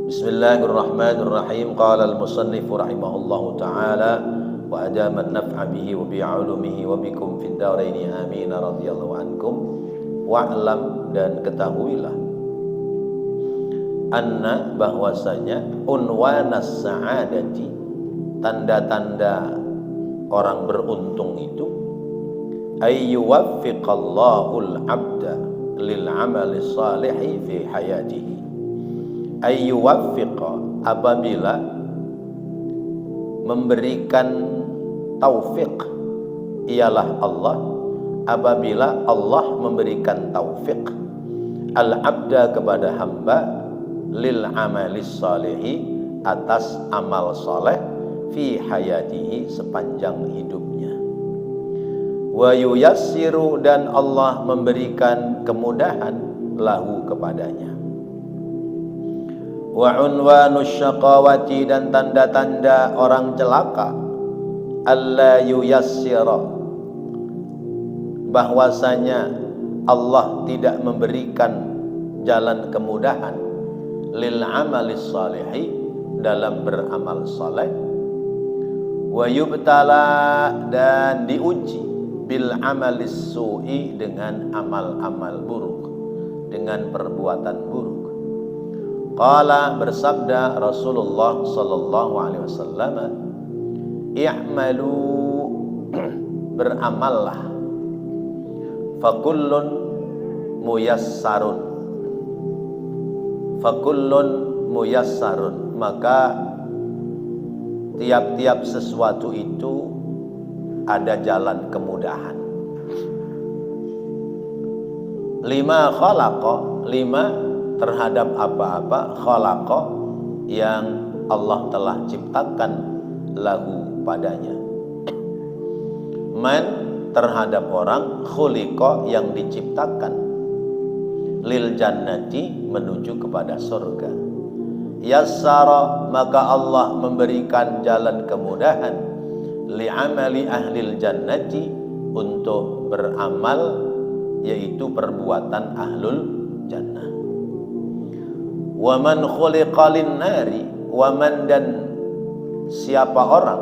Bismillahirrahmanirrahim. Qala al-musannif rahimahullahu ta'ala wa adama an-naf'a bihi wa bi'ulumihi wa bikum fid dharaini amin radhiyallahu ankum. Wa'lam, dan ketahuilah, anna, bahwasanya, unwanas sa'adati, tanda-tanda orang beruntung itu, ayyuwaffiqallahul abda lil amali salihi fi hayatihi. Ayyuwaffiqa, apabila memberikan taufik, ialah Allah, apabila Allah memberikan taufik al abda, kepada hamba, lil amali salihi, atas amal soleh, fi hayatihi, sepanjang hidupnya. Wa yuyassiru, dan Allah memberikan kemudahan, lahu, kepadanya. Wa unwanus syaqawati, dan tanda-tanda orang celaka, alla yuyassira, bahwasanya Allah tidak memberikan jalan kemudahan, lil amalis salihi, dalam beramal saleh. Wa yubtala, dan diuji, bil amalis su'i, dengan amal-amal buruk, dengan perbuatan buruk. Qala, bersabda Rasulullah sallallahu alaihi wasallam, i'malu, beramallah, fakullun muyassarun, fakullun muyassarun, maka tiap-tiap sesuatu itu ada jalan kemudahan. Lima khalaqa, lima, terhadap apa-apa, khalaqa, yang Allah telah ciptakan, lahu, padanya. Man, terhadap orang, khuliqa, yang diciptakan, lil jannati, menuju kepada surga. Yassara, maka Allah memberikan jalan kemudahan, li'amali ahlil jannati, untuk beramal, yaitu perbuatan ahlul jannah. Wa man khuliqa lin-nari, wa man, dan siapa orang,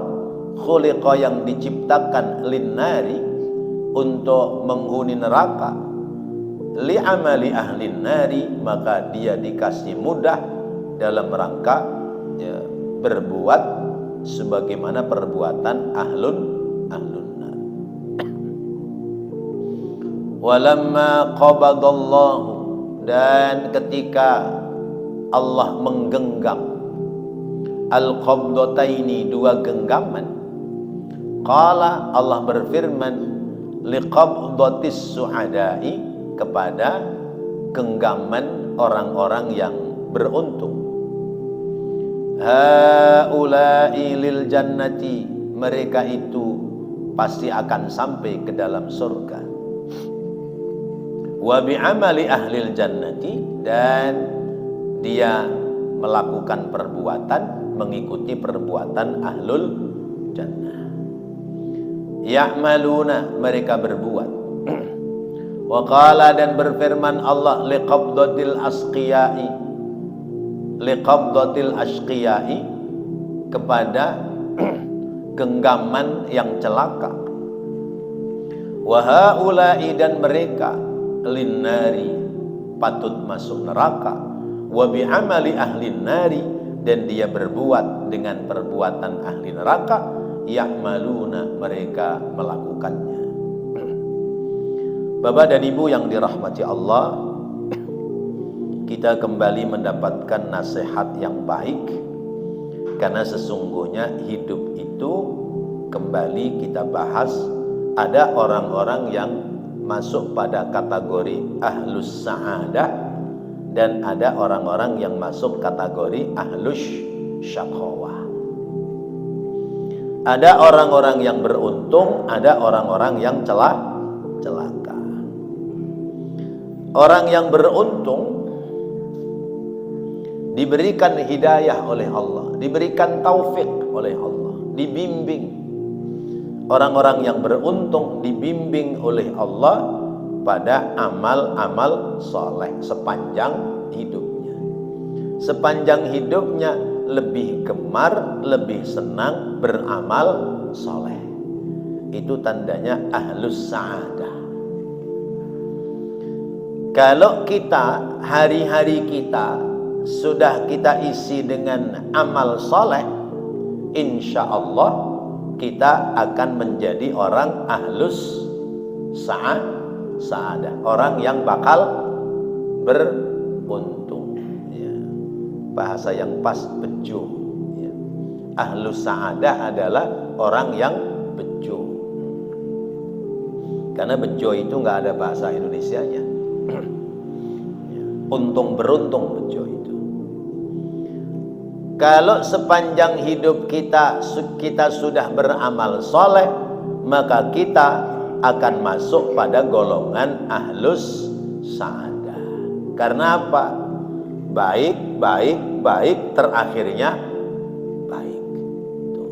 khuliqa, yang diciptakan, lin-nari, untuk menghuni neraka, li'amali ahlin nari, maka dia dikasih mudah dalam rangka, ya, berbuat sebagaimana perbuatan ahlun nar. Walamma qabadallahu, dan ketika Allah menggenggam, al-qabdataini, dua genggaman, qala, Allah berfirman, liqabdatis su'adai, kepada genggaman orang-orang yang beruntung. Haula'i lil jannati, mereka itu pasti akan sampai ke dalam surga. Wa bi'amali ahlil jannati, dan dia melakukan perbuatan, mengikuti perbuatan ahlul jannah. Ya'maluna, mereka berbuat. Wa qala, dan berfirman Allah, liqabdatil asqiyai, liqabdatil asqiyai, kepada genggaman yang celaka. Wa haula'i, dan mereka, linnari, patut masuk neraka. Wa bi'amali ahlin nari, dan dia berbuat dengan perbuatan ahli neraka, ya'maluna, mereka melakukannya. Bapak dan Ibu yang dirahmati Allah, kita kembali mendapatkan nasihat yang baik, karena sesungguhnya hidup itu, kembali kita bahas, ada orang-orang yang masuk pada kategori ahlus sa'adah, dan ada orang-orang yang masuk kategori ahlus syaqawah. Ada orang-orang yang beruntung, ada orang-orang yang celaka. Orang yang beruntung diberikan hidayah oleh Allah, diberikan taufik oleh Allah, dibimbing. Orang-orang yang beruntung dibimbing oleh Allah pada amal-amal soleh sepanjang hidupnya. sepanjang hidupnya lebih gemar, lebih senang beramal soleh. Itu tandanya ahlus sa'adah. Kalau kita, hari-hari kita sudah kita isi dengan amal soleh, insya Allah kita akan menjadi orang ahlus sa'adah, orang yang bakal beruntung. Bahasa yang pas, bejo. Ahlus sa'adah adalah orang yang bejo. Karena bejo itu nggak ada bahasa Indonesianya. Untung beruntung bejo itu. Kalau sepanjang hidup kita sudah beramal soleh, maka kita akan masuk pada golongan ahlus sa'adah. Karena apa? Baik, baik, baik, terakhirnya baik. Tuh.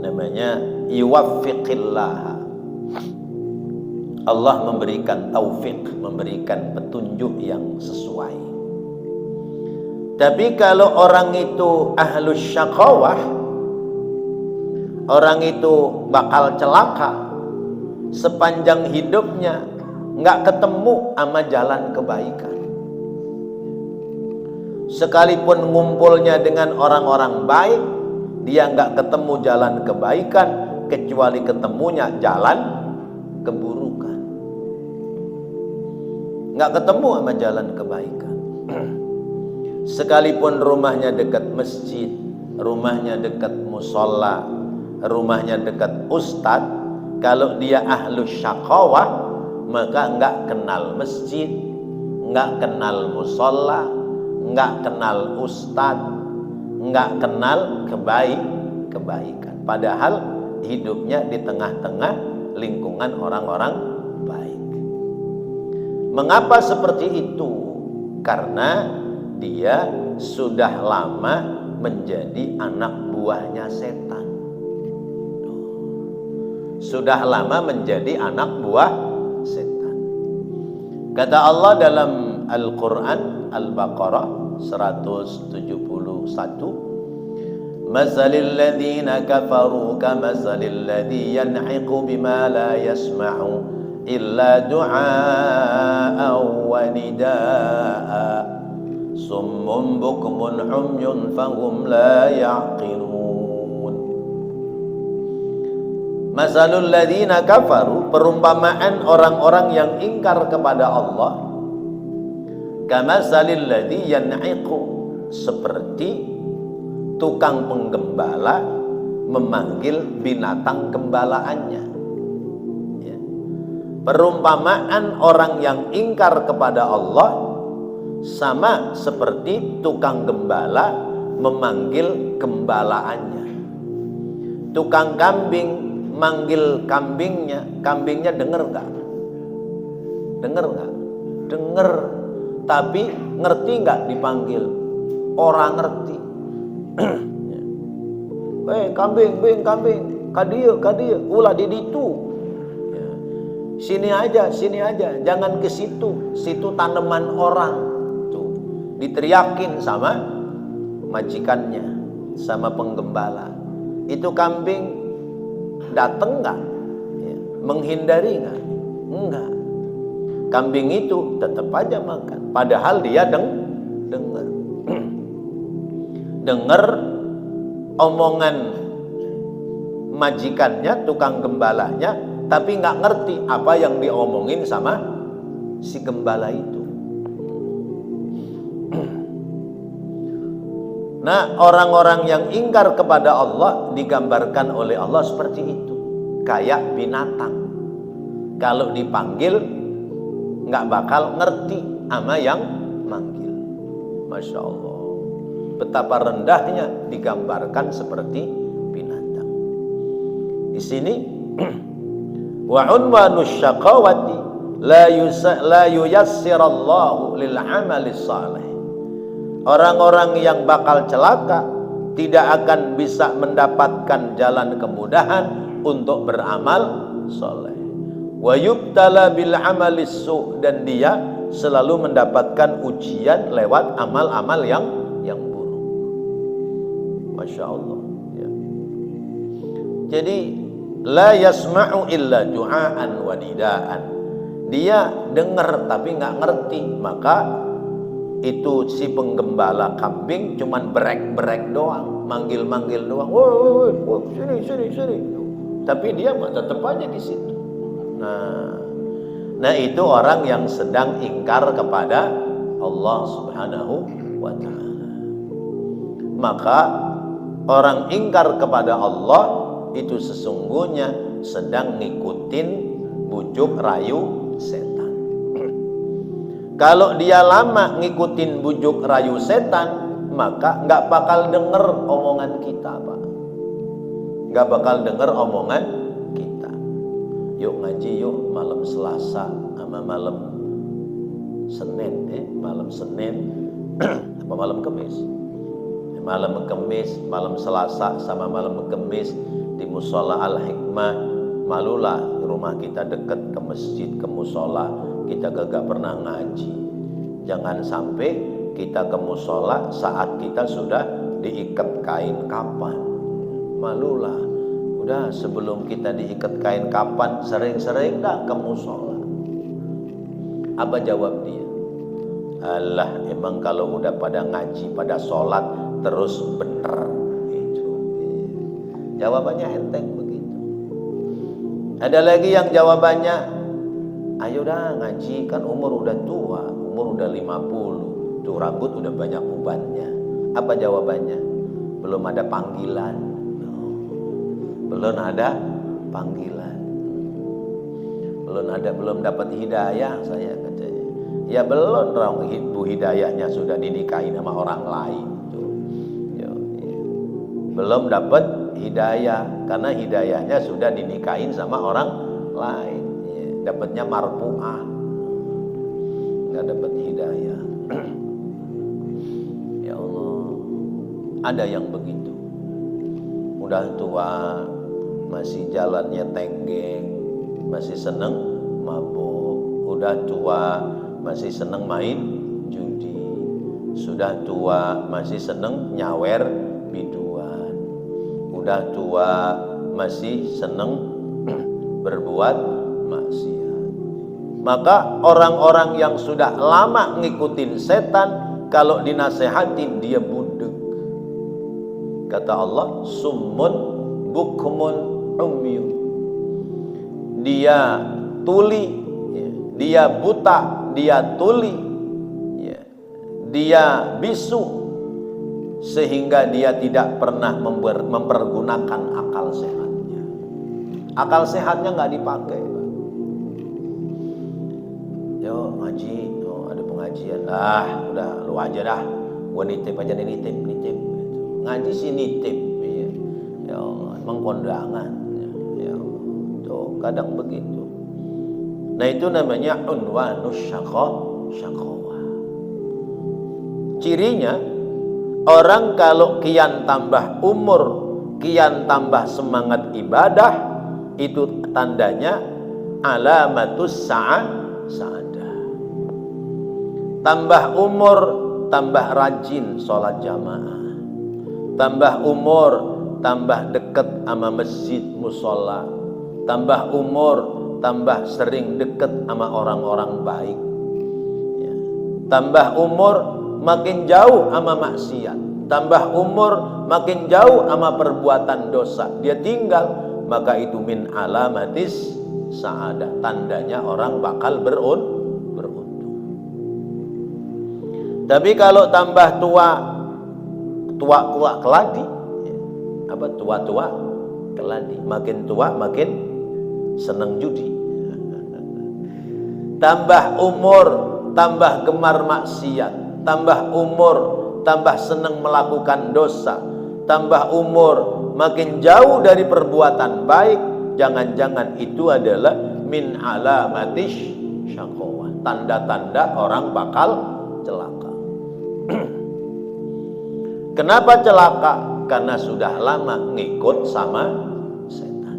Namanya yuwaffiqillah. Allah memberikan taufik, memberikan petunjuk yang sesuai. Tapi kalau orang itu ahlus syaqawah, orang itu bakal celaka. Sepanjang hidupnya nggak ketemu sama jalan kebaikan. Sekalipun ngumpulnya dengan orang-orang baik, dia nggak ketemu jalan kebaikan, kecuali ketemunya jalan keburukan. Nggak ketemu sama jalan kebaikan. Sekalipun rumahnya dekat masjid, rumahnya dekat musola, rumahnya dekat ustadz, kalau dia ahlus syaqawah, maka nggak kenal masjid, nggak kenal musola, nggak kenal ustadz, nggak kenal kebaikan. Padahal hidupnya di tengah-tengah lingkungan orang-orang baik. Mengapa seperti itu? Karena dia sudah lama menjadi anak buahnya setan. Sudah lama menjadi anak buah setan. Kata Allah dalam Al-Quran Al-Baqarah 171, Masalil ladhina kafaru kamasalil ladhi yan'iqu bima la yasma'u illa du'a'an wa nida'a summun bukmun umyun fahum la ya'qilun. Masalul ladhina kafaru, perumpamaan orang-orang yang ingkar kepada Allah, kamasalil ladhi yan'iqu, seperti tukang penggembala memanggil binatang gembalaannya. Perumpamaan orang yang ingkar kepada Allah sama seperti tukang gembala memanggil gembalaannya. Tukang kambing manggil kambingnya, kambingnya denger nggak? Denger nggak? Denger, tapi ngerti nggak dipanggil? Orang ngerti. Kambing, kadieu, ulah di ditu. Sini aja, jangan ke situ. Situ tanaman orang. Tuh, diteriakin sama majikannya, sama penggembala. Itu kambing dateng nggak? Menghindari nggak? Enggak. Kambing itu tetap aja makan. Padahal dia denger. Dengar omongan majikannya, tukang gembalanya, tapi nggak ngerti apa yang diomongin sama si gembala itu. Nah, orang-orang yang ingkar kepada Allah digambarkan oleh Allah seperti itu, kayak binatang. Kalau dipanggil nggak bakal ngerti sama yang manggil. Masya Allah, betapa rendahnya digambarkan seperti binatang. Di sini wa unwanus syaqawati la yuyassirallahu lil amali salih. Orang-orang yang bakal celaka tidak akan bisa mendapatkan jalan kemudahan untuk beramal soleh. Wa yubtala bil amalis su', dan dia selalu mendapatkan ujian lewat amal-amal yang buruk. Masya Allah ya. Jadi la yasma'u illa du'aan wa nidaan. Dia dengar tapi nggak ngerti, maka itu si penggembala kambing cuman berek doang, manggil doang, woi, sini. Tapi dia tetap aja di situ. Nah itu orang yang sedang ingkar kepada Allah Subhanahu wa ta'ala. Maka orang ingkar kepada Allah itu sesungguhnya sedang ngikutin bujuk rayu setan. Kalau dia lama ngikutin bujuk rayu setan, maka nggak bakal denger omongan kita, Pak. Nggak bakal denger omongan kita. Yuk ngaji yuk malam Selasa sama malam Senin, malam Senin apa malam Kamis? Malam Kamis, malam Selasa sama malam Kamis di Musola Al-Hikmah. Malulah rumah kita dekat ke masjid, ke musola, kita gak pernah ngaji. Jangan sampai kita ke musola saat kita sudah diikat kain kapan. Malulah. Udah sebelum kita diikat kain kapan, sering-sering dah ke musola. Apa jawab dia? Alah, emang kalau udah pada ngaji, pada sholat terus bener. Itu. Jawabannya enteng begitu. Ada lagi yang jawabannya, ayo dah ngaji, kan umur udah tua, umur udah 50, tuh rambut udah banyak ubannya. Apa jawabannya? Belum ada panggilan. Belum ada panggilan. Belum dapat hidayah saya katanya. Ya belum, orang ibu hidayahnya sudah dinikahi sama orang lain. Belum dapat hidayah karena hidayahnya sudah dinikahin sama orang lain. Dapatnya marpu'ah, nggak dapat hidayah. Ya Allah, ada yang begitu. Udah tua, masih jalannya tenggeng, masih seneng mabuk. Udah tua, masih seneng main judi. Sudah tua, masih seneng nyawer biduan. Udah tua, masih seneng berbuat maksiat. Maka orang-orang yang sudah lama ngikutin setan, kalau dinasehatin dia budek. Kata Allah, summun bukmun umyun. Dia tuli, dia buta, dia tuli, dia bisu, sehingga dia tidak pernah mempergunakan akal sehatnya. Akal sehatnya nggak dipakai. Yo ngaji, ada pengajian, udah lu aja dah, gua nitip aja nih, nitip. Ngaji sih nitip, ya Allah, emang kondangan, ya Allah, tuh kadang begitu. Nah itu namanya unwanus syaqawa. Cirinya, orang kalau kian tambah umur, kian tambah semangat ibadah, itu tandanya alamatus sa'adah. Tambah umur, tambah rajin sholat jamaah. Tambah umur, tambah dekat sama masjid musola. Tambah umur, tambah sering dekat sama orang-orang baik. Tambah umur, makin jauh sama maksiat. Tambah umur, makin jauh sama perbuatan dosa. Dia tinggal, maka itu min alamatis sa'adah. Tandanya orang bakal beruntung. Tapi kalau tambah tua keladi, tua keladi, makin tua makin seneng judi. Tambah umur, tambah gemar maksiat. Tambah umur, tambah senang melakukan dosa. Tambah umur, makin jauh dari perbuatan baik. Jangan-jangan itu adalah min alamatis syaqawah, tanda-tanda orang bakal celaka. Kenapa celaka? Karena sudah lama ngikut sama setan.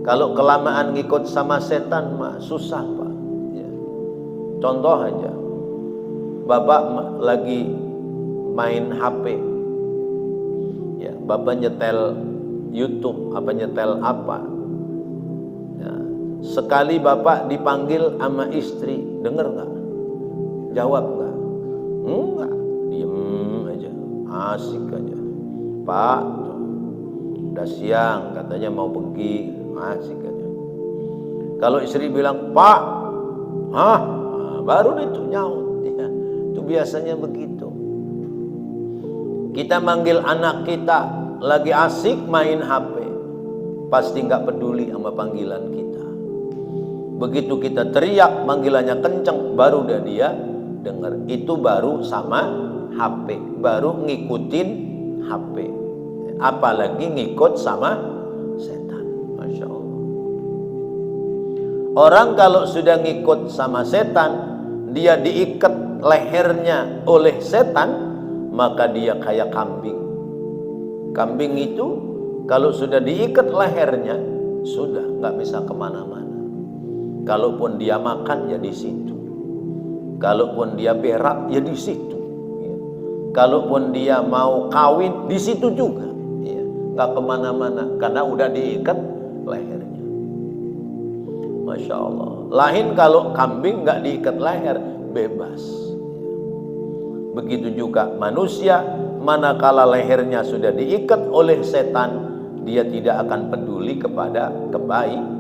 Kalau kelamaan ngikut sama setan mah susah, Pak. Contoh aja, bapak lagi main HP, ya, bapak nyetel YouTube, apa nyetel apa, ya, sekali bapak dipanggil sama istri, denger nggak? Jawab nggak? Enggak, diem aja, asik aja. Pak, udah siang, katanya mau pergi, asik aja. Kalau istri bilang, Pak, hah? Nah, baru itu nyaut, ya. Itu biasanya begitu. Kita manggil anak kita lagi asik main HP, pasti nggak peduli sama panggilan kita. Begitu kita teriak, panggilannya kenceng, baru udah dia dengar. Itu baru sama HP, baru ngikutin HP. Apalagi ngikut sama setan. Masya Allah. Orang kalau sudah ngikut sama setan, dia diikat lehernya oleh setan, maka dia kayak kambing. Kambing itu kalau sudah diikat lehernya, sudah nggak bisa kemana-mana. Kalaupun dia makan ya di situ, kalaupun dia berak ya di situ, ya. Kalaupun dia mau kawin di situ juga, ya. Nggak kemana-mana karena udah diikat lehernya. Masya Allah. Lain kalau kambing nggak diikat leher, bebas. Begitu juga manusia, manakala lehernya sudah diikat oleh setan, dia tidak akan peduli kepada kebaikan.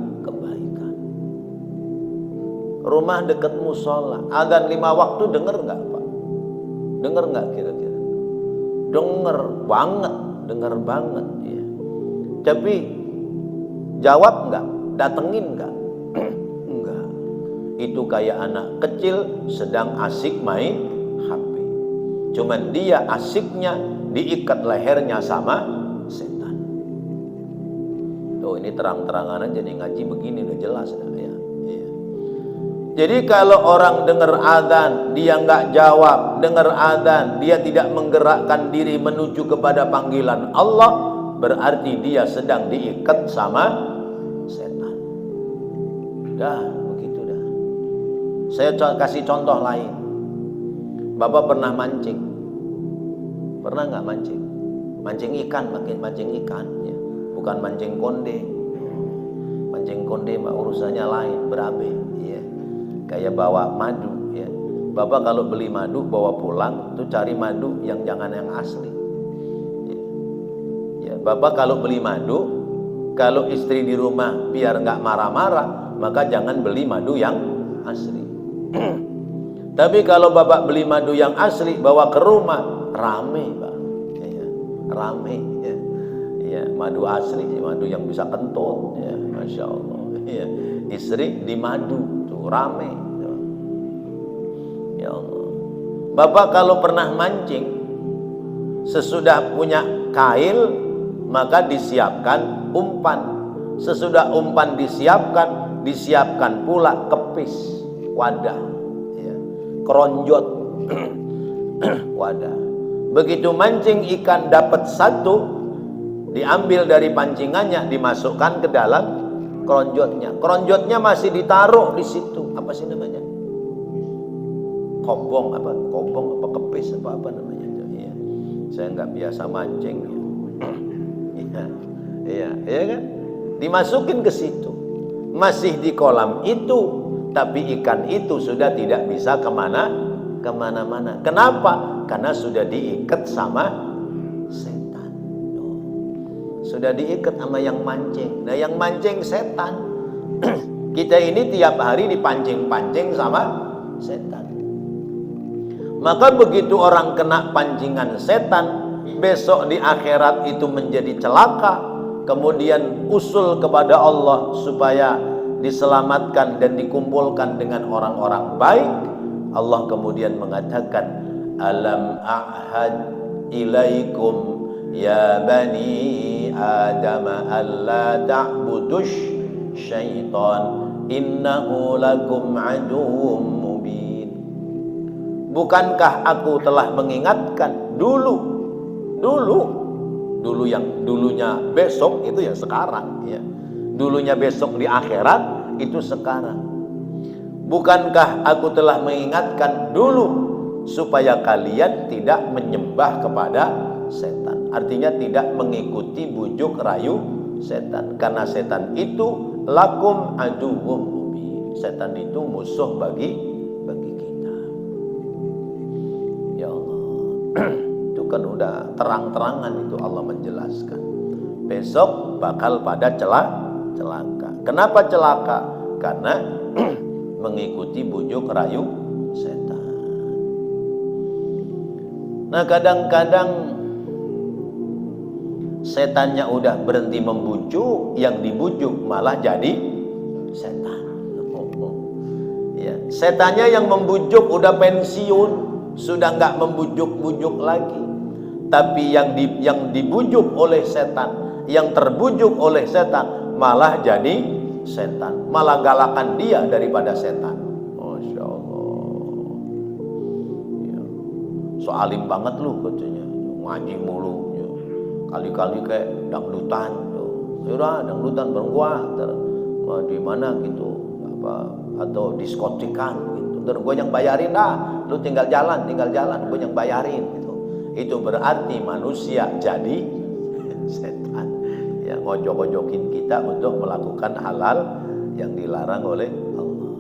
Rumah dekat musola, adzan 5 waktu, denger nggak Pak? Denger nggak kira-kira? Denger banget ya. Tapi jawab nggak? Datengin nggak? Enggak. Itu kayak anak kecil sedang asik main HP. Cuman dia asiknya diikat lehernya sama setan. Tuh ini terang-terangan jadi ngaji begini udah jelas dah ya. Iya. Jadi kalau orang dengar adzan dia nggak jawab, dengar adzan dia tidak menggerakkan diri menuju kepada panggilan Allah, berarti dia sedang diikat sama setan. Dah begitu dah. Saya kasih contoh lain. Bapak pernah mancing? Pernah nggak mancing? Mancing ikan, mancing ikan, ya. Bukan mancing konde. Mancing konde mah urusannya lain, berabe, ya. Kayak bawa madu, ya. Bapak kalau beli madu bawa pulang, tuh cari madu yang jangan yang asli. Ya. Ya, Bapak kalau beli madu, kalau istri di rumah biar nggak marah-marah, maka jangan beli madu yang asli. Tapi kalau bapak beli madu yang asli bawa ke rumah, rame Pak, ya, rame ya. Ya, madu asli, madu yang bisa kentut, ya, Masya Allah. Ya, istri di madu tuh rame. Ya Allah. Bapak kalau pernah mancing, sesudah punya kail maka disiapkan umpan. Sesudah umpan disiapkan pula kepis, wadah, ya, keronjot, wadah. Begitu mancing ikan dapat satu, diambil dari pancingannya, dimasukkan ke dalam keronjotnya. Keronjotnya masih ditaruh di situ. Apa sih namanya? Kobong apa kepis apa namanya? Ya. Saya nggak biasa mancing. Ya. Iya kan? Dimasukin ke situ, masih di kolam itu, tapi ikan itu sudah tidak bisa kemana-mana. Kenapa? Karena sudah diikat sama setan. Sudah diikat sama yang mancing. Nah yang mancing setan. Kita ini tiap hari dipancing-pancing sama setan. Maka begitu orang kena pancingan setan, besok di akhirat itu menjadi celaka. Kemudian usul kepada Allah supaya diselamatkan dan dikumpulkan dengan orang-orang baik. Allah kemudian mengatakan, alam a'had ilaikum ya bani adam alla ta'budush syaitan innahu lakum aduwwum mubin. Bukankah aku telah mengingatkan dulu yang dulunya besok itu ya sekarang, ya. Dulunya besok di akhirat itu sekarang. Bukankah aku telah mengingatkan dulu supaya kalian tidak menyembah kepada setan. Artinya tidak mengikuti bujuk rayu setan. Karena setan itu lakum aduwwum mubin. Setan itu musuh bagi kita. Ya Allah. Itu kan udah terang-terangan itu Allah menjelaskan. Besok bakal pada celaka. Kenapa celaka? Karena mengikuti bujuk rayu setan. Nah, kadang-kadang setannya udah berhenti membujuk, yang dibujuk malah jadi setan. Ya, setannya yang membujuk udah pensiun, sudah nggak membujuk-bujuk lagi. Tapi yang dibujuk oleh setan, yang terbujuk oleh setan malah jadi setan, malah galakan dia daripada setan. Masya Allah. Ya. So alim banget lu katanya, ngaji mulu, ya. Kali-kali kayak dangdutan, yaudah dangdutan berengkuah, di mana gitu, atau diskotikan gitu, terus gue yang bayarin dah, lu tinggal jalan, gue yang bayarin gitu. Itu berarti manusia jadi setan, ya, ngojok-ngojokin kita untuk melakukan halal yang dilarang oleh Allah.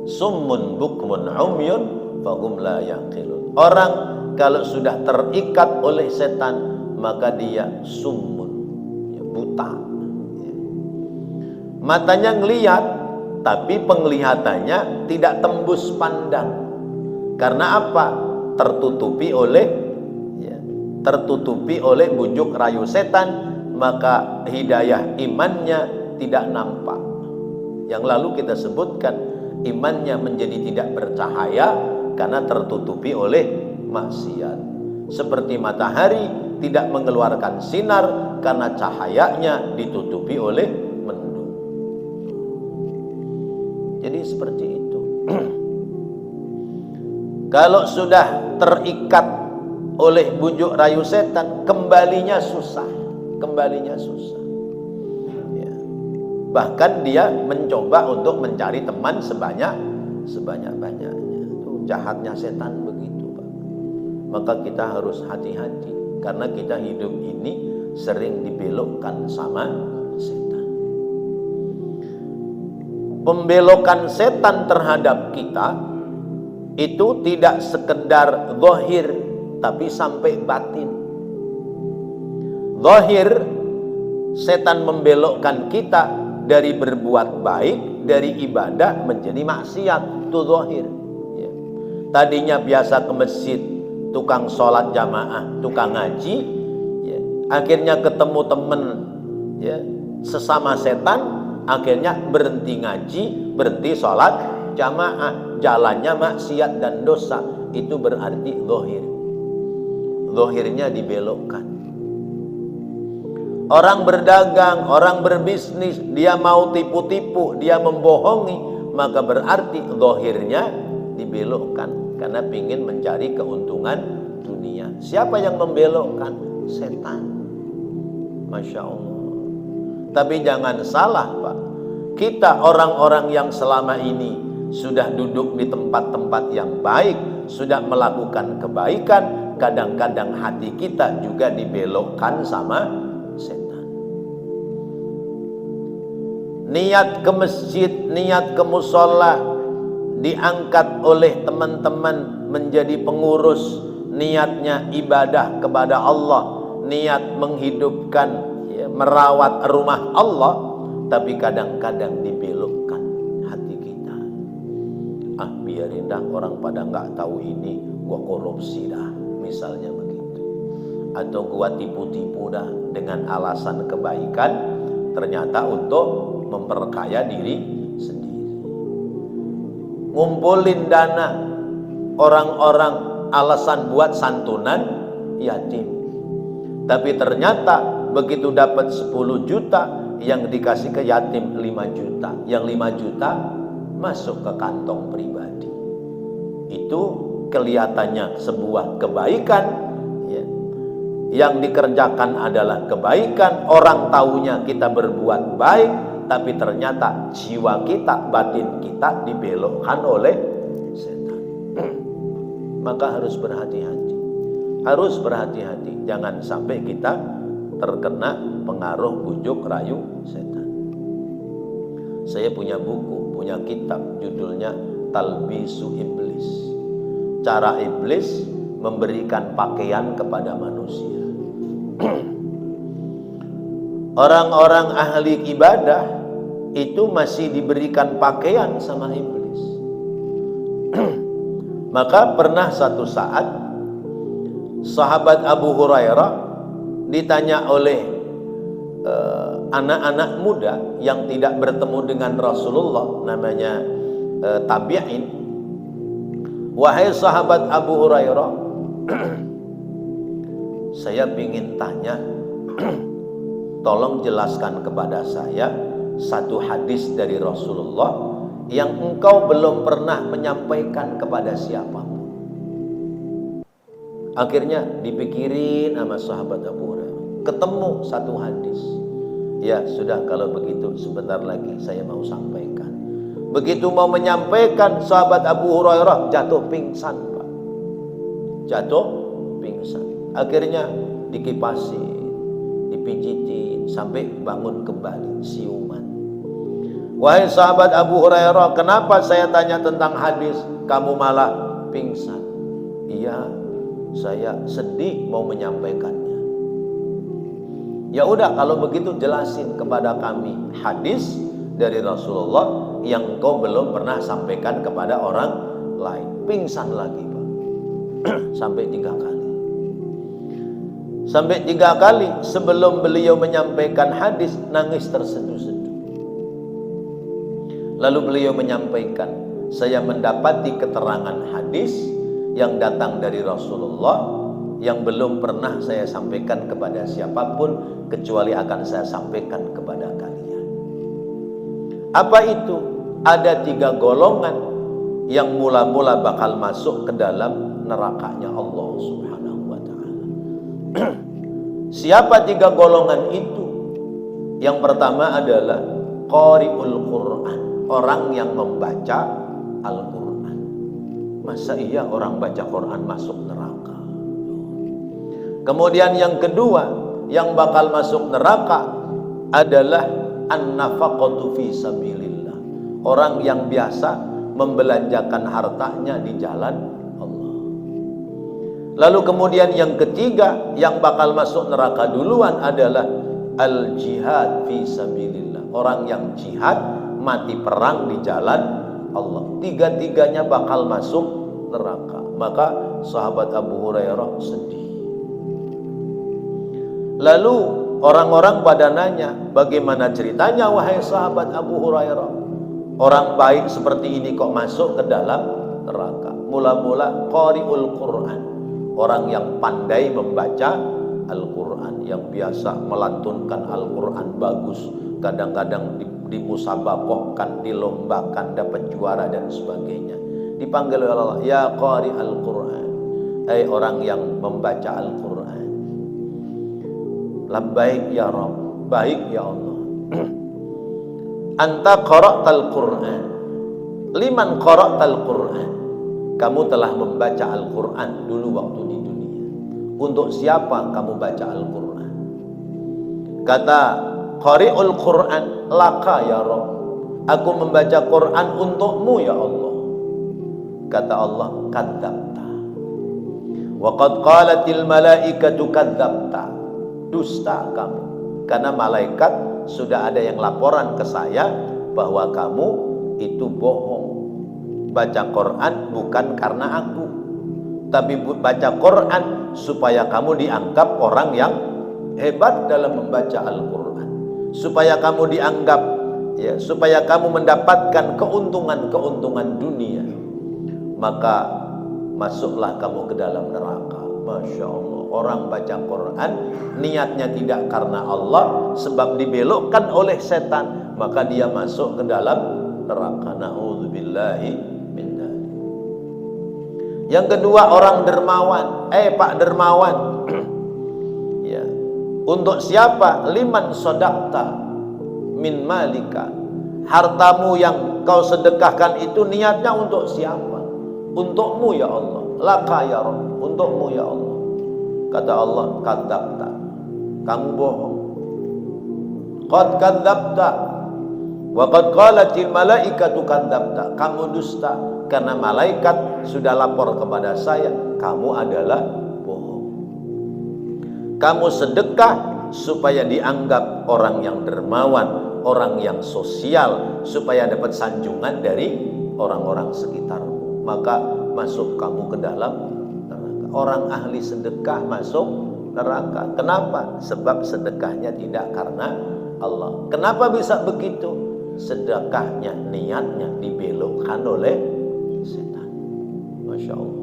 Summun bukmun umyun fahum la yaqilun. Orang kalau sudah terikat oleh setan maka dia summun, ya, buta. Ya. Matanya ngelihat tapi penglihatannya tidak tembus pandang. Karena apa? Tertutupi oleh bujuk rayu setan, maka hidayah imannya tidak nampak. Yang lalu kita sebutkan, imannya menjadi tidak bercahaya karena tertutupi oleh maksiat. Seperti matahari tidak mengeluarkan sinar karena cahayanya ditutupi oleh mendung. Jadi seperti itu. Kalau sudah terikat oleh bujuk rayu setan, kembalinya susah. Ya. Bahkan dia mencoba untuk mencari teman sebanyak-banyaknya. Itu jahatnya setan begitu, Pak. Maka kita harus hati-hati karena kita hidup ini sering dibelokkan sama setan. Pembelokan setan terhadap kita itu tidak sekedar zahir tapi sampai batin. Zahir, setan membelokkan kita dari berbuat baik, dari ibadah menjadi maksiat, itu zahir. Ya. Tadinya biasa ke masjid, tukang sholat jamaah, tukang ngaji, ya. Akhirnya ketemu temen, ya, sesama setan, akhirnya berhenti ngaji, berhenti sholat jamaah, jalannya maksiat dan dosa. Itu berarti zahir. Zahirnya dibelokkan. Orang berdagang, orang berbisnis, dia mau tipu-tipu, dia membohongi, maka berarti zahirnya dibelokkan karena ingin mencari keuntungan dunia. Siapa yang membelokkan? Setan. Masya Allah. Tapi jangan salah, Pak. Kita orang-orang yang selama ini sudah duduk di tempat-tempat yang baik, sudah melakukan kebaikan, kadang-kadang hati kita juga dibelokkan sama setan. Niat ke masjid, niat ke musola diangkat oleh teman-teman menjadi pengurus, niatnya ibadah kepada Allah, niat menghidupkan, ya, merawat rumah Allah, tapi kadang-kadang dibelokkan hati kita. Ah, biarin dah, orang pada nggak tahu ini, gua korupsi dah, misalnya begitu. Atau gua tipu-tipu dah dengan alasan kebaikan, ternyata untuk memperkaya diri sendiri. Ngumpulin dana orang-orang alasan buat santunan yatim. Tapi ternyata begitu dapat 10 juta, yang dikasih ke yatim 5 juta. Yang 5 juta masuk ke kantong pribadi. Itu kelihatannya sebuah kebaikan, ya. Yang dikerjakan adalah kebaikan, orang taunya kita berbuat baik, tapi ternyata jiwa kita, batin kita dibelokkan oleh setan. Maka harus berhati-hati. Harus berhati-hati. Jangan sampai kita terkena pengaruh bujuk rayu setan. Saya punya buku, punya kitab, judulnya Talbisu Iblis. Cara iblis memberikan pakaian kepada manusia. Orang-orang ahli ibadah itu masih diberikan pakaian sama iblis. Maka pernah satu saat sahabat Abu Hurairah ditanya oleh anak-anak muda yang tidak bertemu dengan Rasulullah, namanya tabi'in. Wahai sahabat Abu Hurairah, saya ingin tanya, tolong jelaskan kepada saya satu hadis dari Rasulullah yang engkau belum pernah menyampaikan kepada siapapun. Akhirnya dipikirin sama sahabat Abu Hurairah, ketemu satu hadis. Ya sudah, kalau begitu sebentar lagi saya mau sampaikan. Begitu mau menyampaikan, sahabat Abu Hurairah jatuh pingsan, Pak. Jatuh pingsan. Akhirnya dikipasin, dipijitin sampai bangun kembali, siuman. Wahai sahabat Abu Hurairah, kenapa saya tanya tentang hadis kamu malah pingsan? Iya, saya sedih mau menyampaikannya. Ya udah, kalau begitu jelasin kepada kami hadis dari Rasulullah yang kau belum pernah sampaikan kepada orang lain. Pingsan lagi, Pak. Sampai 3 kali. Sampai 3 kali sebelum beliau menyampaikan hadis, nangis terseduh-seduh. Lalu beliau menyampaikan, saya mendapati keterangan hadis yang datang dari Rasulullah yang belum pernah saya sampaikan kepada siapapun, kecuali akan saya sampaikan kepada kalian. Apa itu? Ada 3 golongan yang mula-mula bakal masuk ke dalam nerakanya Allah Subhanahu wa ta'ala. Siapa 3 golongan itu? Yang pertama adalah qari'ul Qur'an, orang yang membaca Al-Quran. Masa iya orang baca Quran masuk neraka? Kemudian yang kedua yang bakal masuk neraka adalah an-nafaqatu fi sabilillah, orang yang biasa membelanjakan hartanya di jalan Allah. Lalu kemudian yang ketiga yang bakal masuk neraka duluan adalah al-jihad fi sabilillah, orang yang jihad, mati perang di jalan Allah. 3-tiganya bakal masuk neraka. Maka sahabat Abu Hurairah sedih. Lalu orang-orang pada nanya, bagaimana ceritanya wahai sahabat Abu Hurairah? Orang baik seperti ini kok masuk ke dalam neraka? Mula-mula qari'ul Quran, orang yang pandai membaca Al-Quran, yang biasa melantunkan Al-Quran bagus, kadang-kadang dimusabakohkan, dilombakan, dapat juara dan sebagainya. Dipanggil oleh Allah, ya qari Al-Quran, orang yang membaca Al-Quran. Labbaik ya Rabb, baik ya Allah. Anta qara'tal Quran, liman qara'tal Quran, kamu telah membaca Al-Quran dulu waktu di dunia. Untuk siapa kamu baca Al-Quran? Kata qari'ul Quran, laka ya Rabb, aku membaca Quran untukmu ya Allah. Kata Allah, kadzabta. Wa qad qalatil malaikatu kadzabta, dusta kamu, karena malaikat sudah ada yang laporan ke saya bahwa kamu itu bohong. Baca Quran bukan karena aku, tapi baca Quran supaya kamu dianggap orang yang hebat dalam membaca Al-Quran, supaya kamu dianggap, ya, supaya kamu mendapatkan keuntungan-keuntungan dunia. Maka masuklah kamu ke dalam neraka. Masya Allah, orang baca Quran niatnya tidak karena Allah, sebab dibelokkan oleh setan, maka dia masuk ke dalam neraka. Na'udzubillahi min dzalik. Yang kedua orang dermawan. Pak dermawan. Ya. Untuk siapa? Liman sodakta, min malika, hartamu yang kau sedekahkan itu niatnya untuk siapa? Untukmu ya Allah. Laka ya Rabb, untukmu ya Allah. Kata Allah, kadzabta, kamu bohong. Qad kadzabta wa qad qalatil malaikatu kadzabta, kamu dusta karena malaikat sudah lapor kepada saya kamu adalah bohong. Kamu sedekah supaya dianggap orang yang dermawan, orang yang sosial, supaya dapat sanjungan dari orang-orang sekitarmu, maka masuk kamu ke dalam neraka. Orang ahli sedekah masuk neraka. Kenapa? Sebab sedekahnya tidak karena Allah. Kenapa bisa begitu? Sedekahnya, niatnya dibelokkan oleh setan. Masya Allah.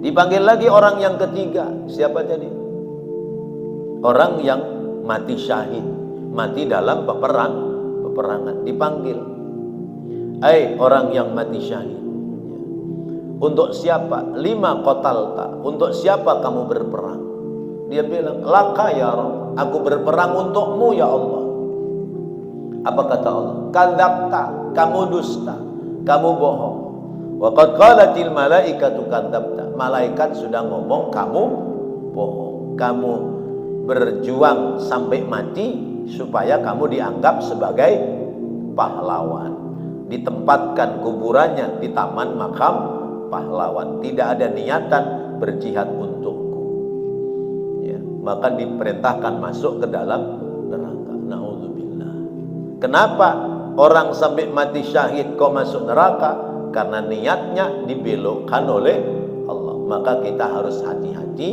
Dipanggil lagi orang yang ketiga. Siapa jadi? Orang yang mati syahid, mati dalam peperangan. Dipanggil, hai orang yang mati syahid, untuk siapa? Lima qatalta, untuk siapa kamu berperang? Dia bilang, laka ya Rabb, aku berperang untukmu ya Allah. Apa kata Allah? Kadzabta, kamu dusta, kamu bohong. Wa qad qalatil malaikatu kadzabta, malaikat sudah ngomong kamu bohong. Kamu berjuang sampai mati supaya kamu dianggap sebagai pahlawan, ditempatkan kuburannya di taman makam pahlawan, tidak ada niatan berjihad untukku, ya, maka diperintahkan masuk ke dalam neraka. Na'udzubillah. Kenapa orang sampai mati syahid kok masuk neraka? Karena niatnya dibelokkan oleh Allah. Maka kita harus hati-hati,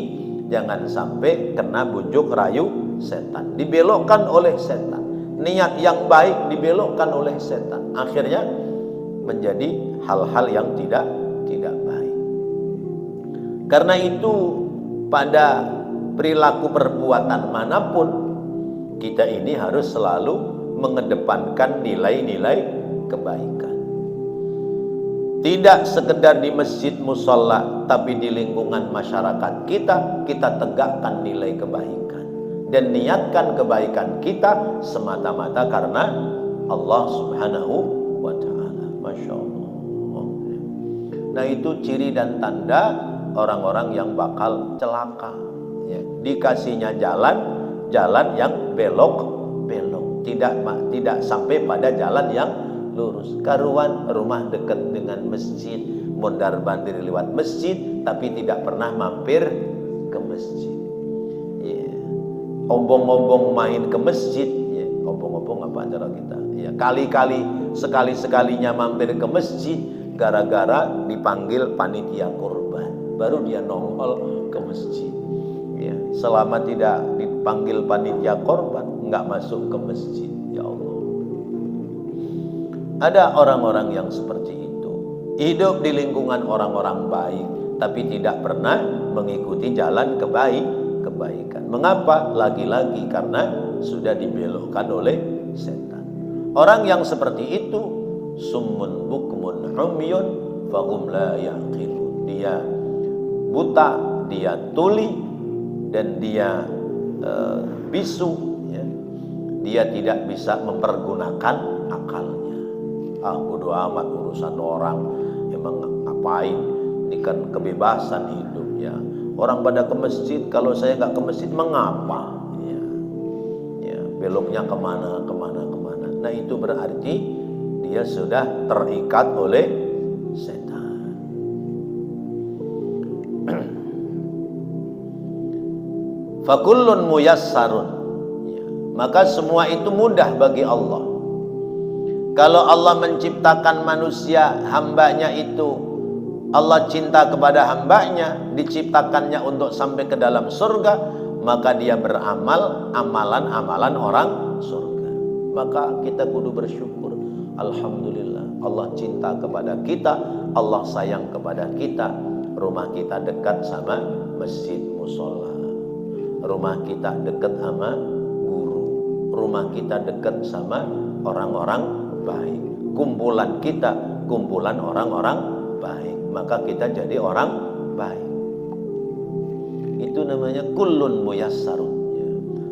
jangan sampai kena bujuk rayu setan, dibelokkan oleh setan. Niat yang baik dibelokkan oleh setan, akhirnya menjadi hal-hal yang tidak baik. Karena itu pada perilaku perbuatan manapun, kita ini harus selalu mengedepankan nilai-nilai kebaikan. Tidak sekedar di masjid musholla, tapi di lingkungan masyarakat kita tegakkan nilai kebaikan dan niatkan kebaikan kita semata-mata karena Allah Subhanahu wa ta'ala. Masya Allah. Nah, itu ciri dan tanda orang-orang yang bakal celaka, ya. Dikasihnya jalan yang belok, tidak sampai pada jalan yang lurus. Karuan rumah dekat dengan masjid, mondar-mandir lewat masjid, tapi tidak pernah mampir ke masjid, ya. Ombong-ombong main ke masjid, ya. Ombong-ombong apa cara kita, ya. Sekali-sekalinya mampir ke masjid, gara-gara dipanggil panitia kurban, baru dia nongol ke masjid, ya. Selama tidak dipanggil panitia kurban, nggak masuk ke masjid. Ya Allah. Ada orang-orang yang seperti itu, hidup di lingkungan orang-orang baik, tapi tidak pernah mengikuti jalan kebaikan. Mengapa? Lagi-lagi karena sudah dibelokkan oleh setan. Orang yang seperti itu, summun bukmun umyun fahum la yaqilun. Dia buta, dia tuli, dan dia bisu, ya. Dia tidak bisa mempergunakan akalnya. Bodoh amat urusan orang, emang ngapain, ini kan kebebasan hidup, ya. Orang pada ke masjid, kalau saya nggak ke masjid mengapa, ya, beloknya kemana. Nah, itu berarti dia sudah terikat oleh setan. Fakullun muyassarun, ya. Maka semua itu mudah bagi Allah. Kalau Allah menciptakan manusia, hambanya itu, Allah cinta kepada hambanya, diciptakannya untuk sampai ke dalam surga, maka dia beramal amalan-amalan orang surga. Maka kita kudu bersyukur. Alhamdulillah, Allah cinta kepada kita, Allah sayang kepada kita. Rumah kita dekat sama masjid musholla, rumah kita dekat sama guru, rumah kita dekat sama orang-orang baik, kumpulan kita kumpulan orang-orang baik, maka kita jadi orang baik. Itu namanya kullun muyassarun, ya.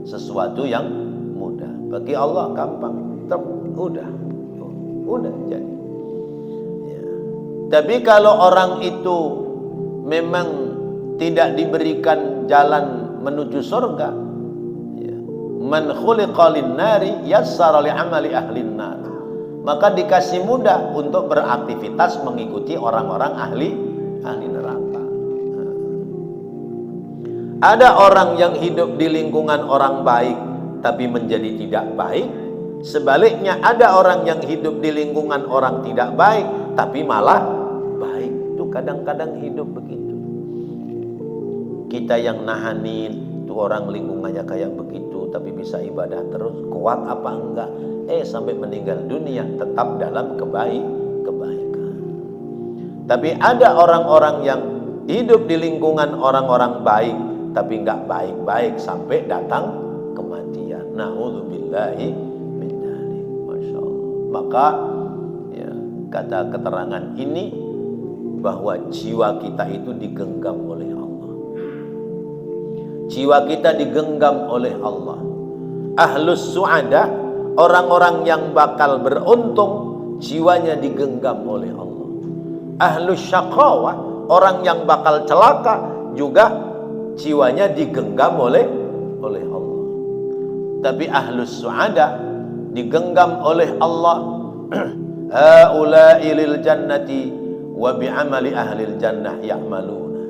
Sesuatu yang mudah. Bagi Allah gampang, udah jadi. Ya. Tapi kalau orang itu memang tidak diberikan jalan menuju surga, ya. Man khuliqa lin-nari yassara li'amali ahlin nar. Maka dikasih mudah untuk beraktivitas mengikuti orang-orang ahli neraka. Ada orang yang hidup di lingkungan orang baik tapi menjadi tidak baik. Sebaliknya ada orang yang hidup di lingkungan orang tidak baik tapi malah baik. Itu kadang-kadang hidup begitu. Kita yang nahanin itu orang lingkungannya kayak begitu tapi bisa ibadah terus, kuat apa enggak? Sampai meninggal dunia tetap dalam kebaikan. Tapi ada orang-orang yang hidup di lingkungan orang-orang baik tapi enggak baik-baik sampai datang kematian. Na'udzubillahi min dzalik. Masya Allah. Maka ya, kata keterangan ini bahwa jiwa kita itu digenggam oleh Allah. Jiwa kita digenggam oleh Allah. Ahlus su'ada, orang-orang yang bakal beruntung, jiwanya digenggam oleh Allah. Ahlus syaqawah, orang yang bakal celaka juga jiwanya digenggam oleh Allah. Tapi ahlus su'ada digenggam oleh Allah. Haula'i lil jannati wa bi'amali ahlil jannah ya'maluna.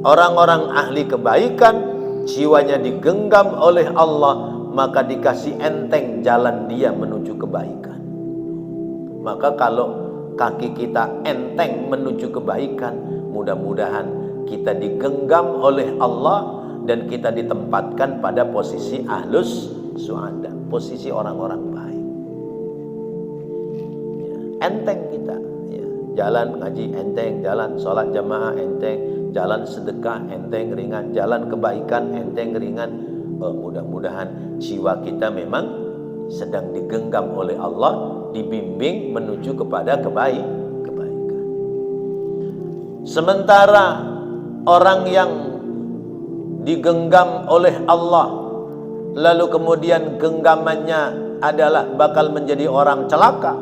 Orang-orang ahli kebaikan jiwanya digenggam oleh Allah, maka dikasih enteng jalan dia menuju kebaikan. Maka kalau kaki kita enteng menuju kebaikan, mudah-mudahan kita digenggam oleh Allah dan kita ditempatkan pada posisi ahlus su'ada, posisi orang-orang baik. Ya, enteng kita, ya, jalan ngaji enteng, jalan sholat jamaah enteng, jalan sedekah enteng ringan, jalan kebaikan enteng ringan. Mudah-mudahan jiwa kita memang sedang digenggam oleh Allah, dibimbing menuju kepada kebaikan. Sementara orang yang digenggam oleh Allah lalu kemudian genggamannya adalah bakal menjadi orang celaka,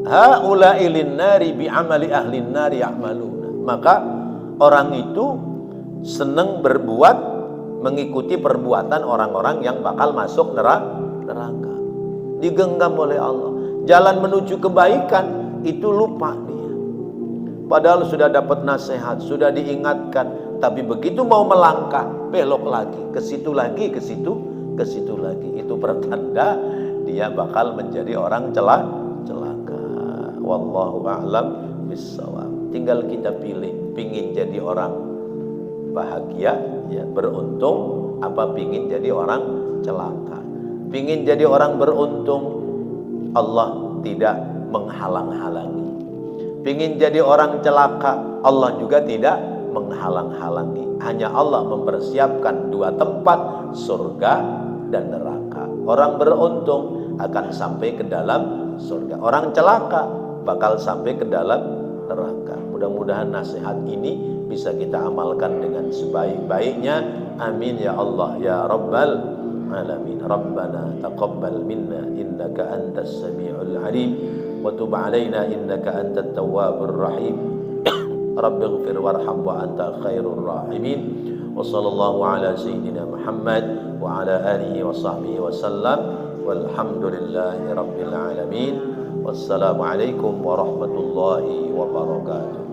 haula'i lin-nari bi'amali ahlin nari ya'maluna. Maka orang itu senang berbuat mengikuti perbuatan orang-orang yang bakal masuk neraka. Digenggam oleh Allah. Jalan menuju kebaikan itu lupa dia. Padahal sudah dapat nasihat, sudah diingatkan, tapi begitu mau melangkah belok lagi, ke situ lagi, ke situ lagi. Itu pertanda dia bakal menjadi orang celaka. Wallahu a'lam bissawab. Tinggal kita pilih, pingin jadi orang bahagia, ya, beruntung, apa pingin jadi orang celaka. Pingin jadi orang beruntung, Allah tidak menghalang-halangi. Pingin jadi orang celaka, Allah juga tidak menghalang-halangi. Hanya Allah mempersiapkan dua tempat, surga dan neraka. Orang beruntung akan sampai ke dalam surga. Orang celaka bakal sampai ke dalam neraka. Mudah-mudahan nasihat ini bisa kita amalkan dengan sebaik-baiknya. Amin ya Allah ya Rabbal alamin. Rabbana taqabbal minna innaka antas samiul alim wa tub alaina innaka antat tawwabur rahim. Rabbighfir warham wa anta khairur rahimin. Wa sallallahu ala sayyidina Muhammad wa ala alihi wa sahbihi wa sallam. Walhamdulillahi rabbil alamin. Wassalamu alaikum warahmatullahi wabarakatuh.